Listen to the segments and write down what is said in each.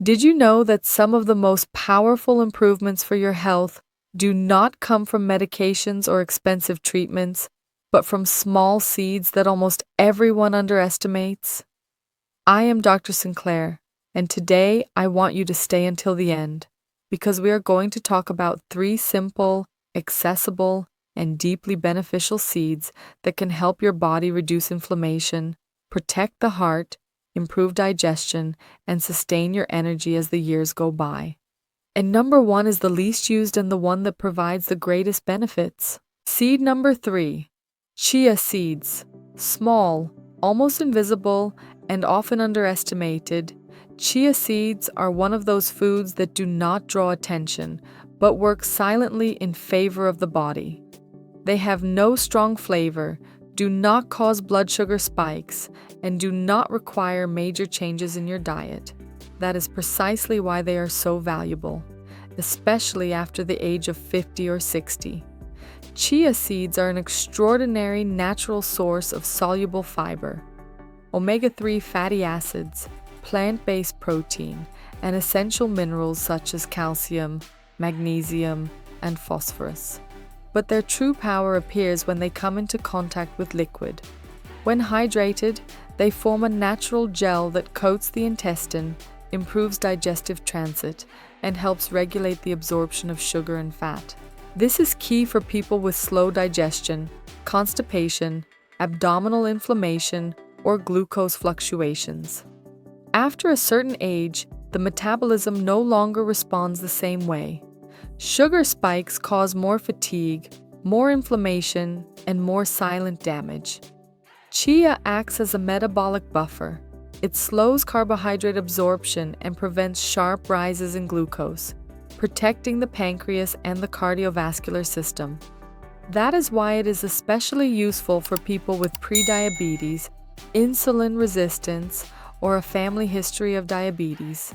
Did you know that some of the most powerful improvements for your health do not come from medications or expensive treatments, but from small seeds that almost everyone underestimates? I am Dr. Sinclair, and today I want you to stay until the end because we are going to talk about 3 simple, accessible, and deeply beneficial seeds that can help your body reduce inflammation, protect the heart, improve digestion, and sustain your energy as the years go by. And number 1 is the least used and the one that provides the greatest benefits. Seed number 3, chia seeds. Small, almost invisible, and often underestimated, chia seeds are one of those foods that do not draw attention, but work silently in favor of the body. They have no strong flavor, do not cause blood sugar spikes, and do not require major changes in your diet. That is precisely why they are so valuable, especially after the age of 50 or 60. Chia seeds are an extraordinary natural source of soluble fiber, omega-3 fatty acids, plant-based protein, and essential minerals such as calcium, magnesium, and phosphorus. But their true power appears when they come into contact with liquid. When hydrated, they form a natural gel that coats the intestine, improves digestive transit, and helps regulate the absorption of sugar and fat. This is key for people with slow digestion, constipation, abdominal inflammation, or glucose fluctuations. After a certain age, the metabolism no longer responds the same way. Sugar spikes cause more fatigue, more inflammation, and more silent damage. Chia acts as a metabolic buffer. It slows carbohydrate absorption and prevents sharp rises in glucose, protecting the pancreas and the cardiovascular system. That is why it is especially useful for people with prediabetes, insulin resistance, or a family history of diabetes.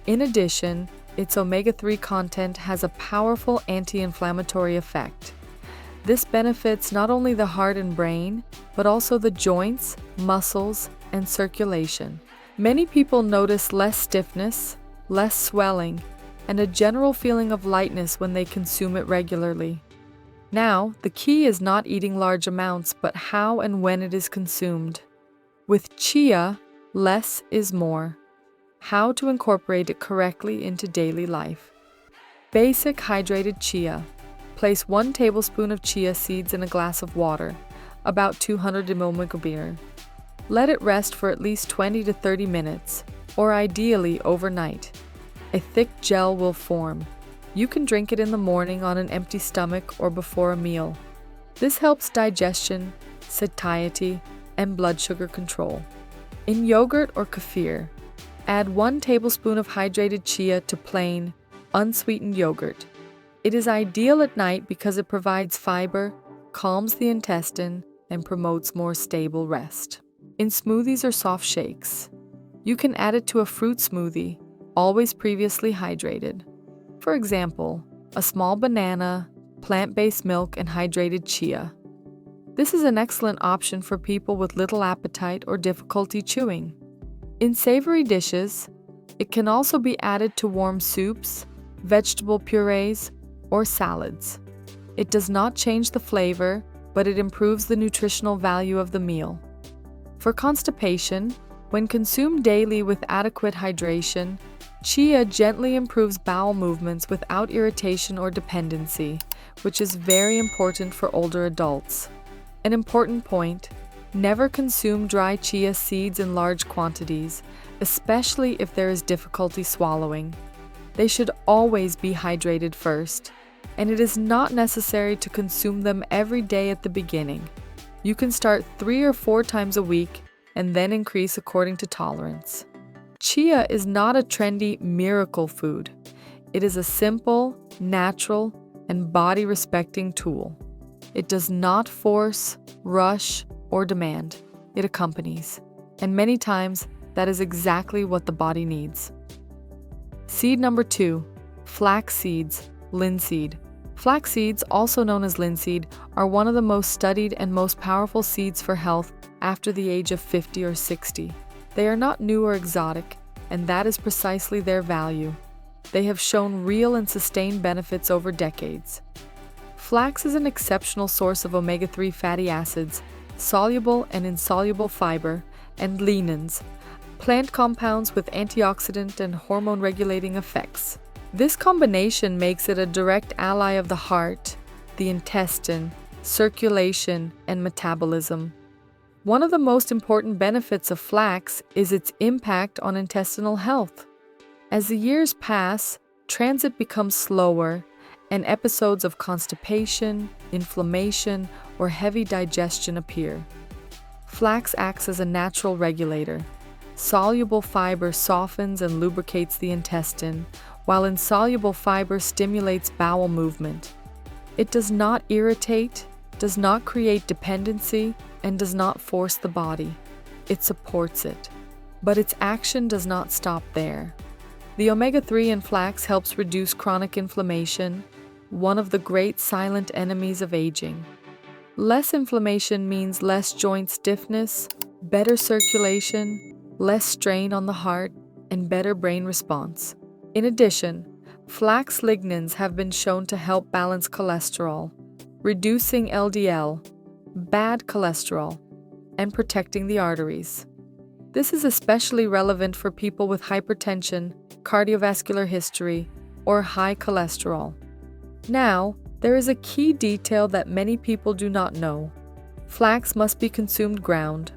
In addition, its omega-3 content has a powerful anti-inflammatory effect. This benefits not only the heart and brain, but also the joints, muscles, and circulation. Many people notice less stiffness, less swelling, and a general feeling of lightness when they consume it regularly. Now, the key is not eating large amounts, but how and when it is consumed. With chia, less is more. How to incorporate it correctly into daily life. Basic hydrated chia. Place 1 tablespoon of chia seeds in a glass of water, about 200 ml. Let it rest for at least 20 to 30 minutes, or ideally overnight. A thick gel will form. You can drink it in the morning on an empty stomach or before a meal. This helps digestion, satiety, and blood sugar control. In yogurt or kefir, add 1 tablespoon of hydrated chia to plain, unsweetened yogurt. It is ideal at night because it provides fiber, calms the intestine, and promotes more stable rest. In smoothies or soft shakes, you can add it to a fruit smoothie, always previously hydrated. For example, a small banana, plant-based milk, and hydrated chia. This is an excellent option for people with little appetite or difficulty chewing. In savory dishes, it can also be added to warm soups, vegetable purees, or salads. It does not change the flavor, but it improves the nutritional value of the meal. For constipation, when consumed daily with adequate hydration, chia gently improves bowel movements without irritation or dependency, which is very important for older adults. An important point: never consume dry chia seeds in large quantities, especially if there is difficulty swallowing. They should always be hydrated first, and it is not necessary to consume them every day at the beginning. You can start 3 or 4 times a week and then increase according to tolerance. Chia is not a trendy miracle food. It is a simple, natural, and body-respecting tool. It does not force, rush, or demand. It accompanies. And many times, that is exactly what the body needs. Seed number 2, flax seeds, linseed. Flax seeds, also known as linseed, are one of the most studied and most powerful seeds for health after the age of 50 or 60. They are not new or exotic. and that is precisely their value. They have shown real and sustained benefits over decades. Flax is an exceptional source of omega-3 fatty acids, soluble and insoluble fiber, and lignans, plant compounds with antioxidant and hormone-regulating effects. This combination makes it a direct ally of the heart, the intestine, circulation, and metabolism. One of the most important benefits of flax is its impact on intestinal health. As the years pass, transit becomes slower, and episodes of constipation, inflammation, or heavy digestion appear. Flax acts as a natural regulator. Soluble fiber softens and lubricates the intestine, while insoluble fiber stimulates bowel movement. It does not irritate, does not create dependency, and does not force the body. It supports it. But its action does not stop there. The omega-3 in flax helps reduce chronic inflammation, one of the great silent enemies of aging. Less inflammation means less joint stiffness, better circulation, less strain on the heart, and better brain response. In addition, flax lignans have been shown to help balance cholesterol, reducing LDL, bad cholesterol, and protecting the arteries. This is especially relevant for people with hypertension, cardiovascular history, or high cholesterol. Now, there is a key detail that many people do not know. Flax must be consumed ground.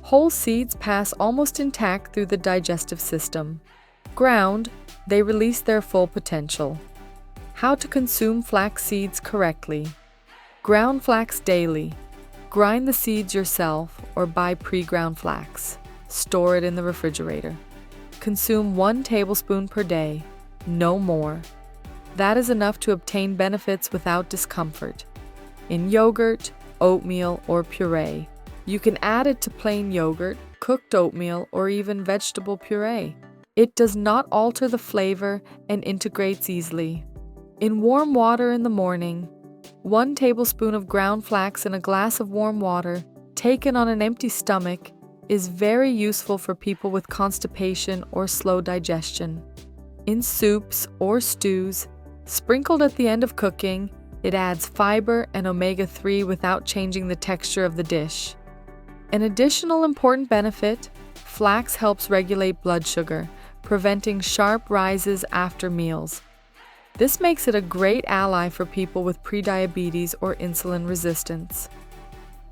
Whole seeds pass almost intact through the digestive system. Ground, they release their full potential. How to consume flax seeds correctly. Ground flax daily. Grind the seeds yourself or buy pre-ground flax. Store it in the refrigerator. Consume 1 tablespoon per day, no more. That is enough to obtain benefits without discomfort. In yogurt, oatmeal, or puree. You can add it to plain yogurt, cooked oatmeal, or even vegetable puree. It does not alter the flavor and integrates easily. In warm water in the morning, 1 tablespoon of ground flax in a glass of warm water, taken on an empty stomach, is very useful for people with constipation or slow digestion. In soups or stews, sprinkled at the end of cooking, it adds fiber and omega-3 without changing the texture of the dish. An additional important benefit, flax helps regulate blood sugar, preventing sharp rises after meals. This makes it a great ally for people with prediabetes or insulin resistance.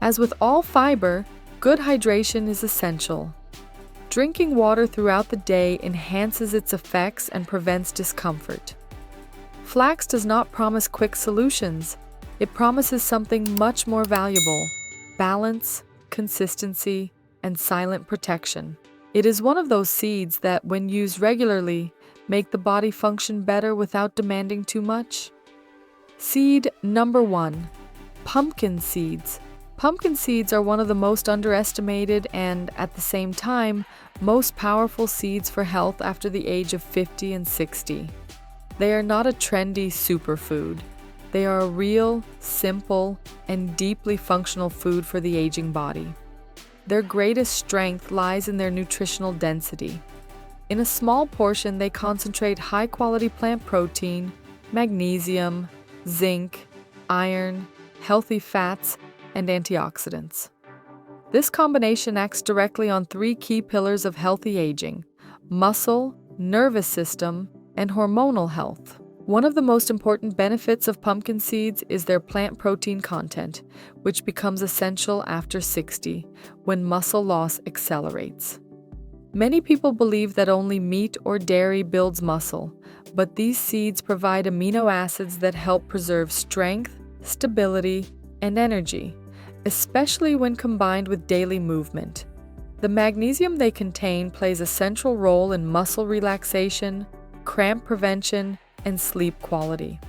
As with all fiber, good hydration is essential. Drinking water throughout the day enhances its effects and prevents discomfort. Flax does not promise quick solutions. It promises something much more valuable: balance, consistency, and silent protection. It is one of those seeds that, when used regularly, make the body function better without demanding too much. Seed number 1. Pumpkin seeds. Pumpkin seeds are one of the most underestimated and, at the same time, most powerful seeds for health after the age of 50 and 60. They are not a trendy superfood. They are a real, simple, and deeply functional food for the aging body. Their greatest strength lies in their nutritional density. In a small portion, they concentrate high-quality plant protein, magnesium, zinc, iron, healthy fats, and antioxidants. This combination acts directly on 3 key pillars of healthy aging: muscle, nervous system, and hormonal health. One of the most important benefits of pumpkin seeds is their plant protein content, which becomes essential after 60, when muscle loss accelerates. Many people believe that only meat or dairy builds muscle, but these seeds provide amino acids that help preserve strength, stability, and energy, especially when combined with daily movement. The magnesium they contain plays a central role in muscle relaxation, cramp prevention, and sleep quality.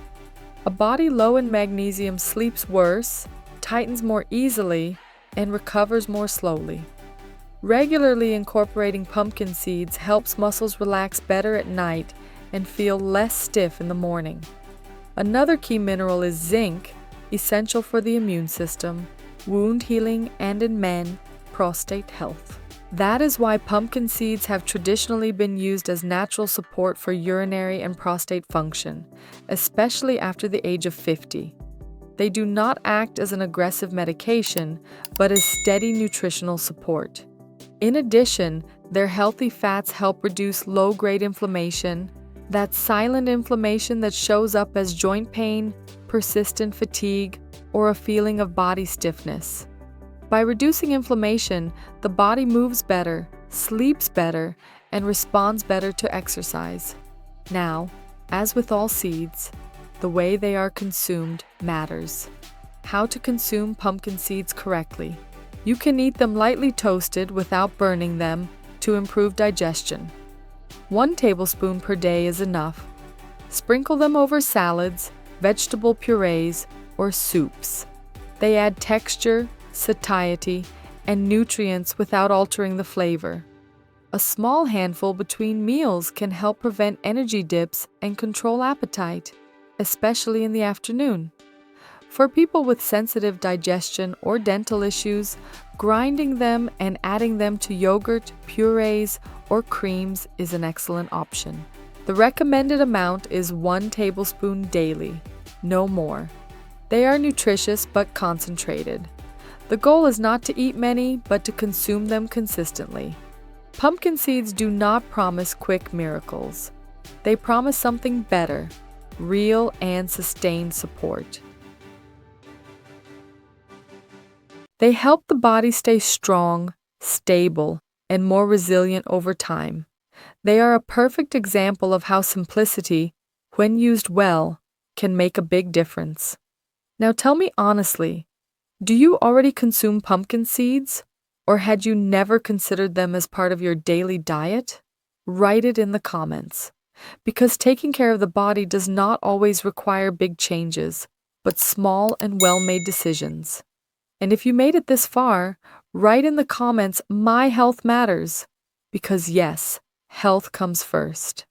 A body low in magnesium sleeps worse, tightens more easily, and recovers more slowly. Regularly incorporating pumpkin seeds helps muscles relax better at night and feel less stiff in the morning. Another key mineral is zinc, essential for the immune system, wound healing, and in men, prostate health. That is why pumpkin seeds have traditionally been used as natural support for urinary and prostate function, especially after the age of 50. They do not act as an aggressive medication, but as steady nutritional support. In addition, their healthy fats help reduce low-grade inflammation, that silent inflammation that shows up as joint pain, persistent fatigue, or a feeling of body stiffness. By reducing inflammation, the body moves better, sleeps better, and responds better to exercise. Now, as with all seeds, the way they are consumed matters. How to consume pumpkin seeds correctly. You can eat them lightly toasted without burning them to improve digestion. 1 tablespoon per day is enough. Sprinkle them over salads, vegetable purees, or soups. They add texture, satiety, and nutrients without altering the flavor. A small handful between meals can help prevent energy dips and control appetite, especially in the afternoon. For people with sensitive digestion or dental issues, grinding them and adding them to yogurt, purees, or creams is an excellent option. The recommended amount is 1 tablespoon daily, no more. They are nutritious but concentrated. The goal is not to eat many, but to consume them consistently. Pumpkin seeds do not promise quick miracles. They promise something better, real and sustained support. They help the body stay strong, stable, and more resilient over time. They are a perfect example of how simplicity, when used well, can make a big difference. Now tell me honestly, do you already consume pumpkin seeds? Or had you never considered them as part of your daily diet? Write it in the comments. Because taking care of the body does not always require big changes, but small and well-made decisions. And if you made it this far, write in the comments, "My health matters." Because yes, health comes first.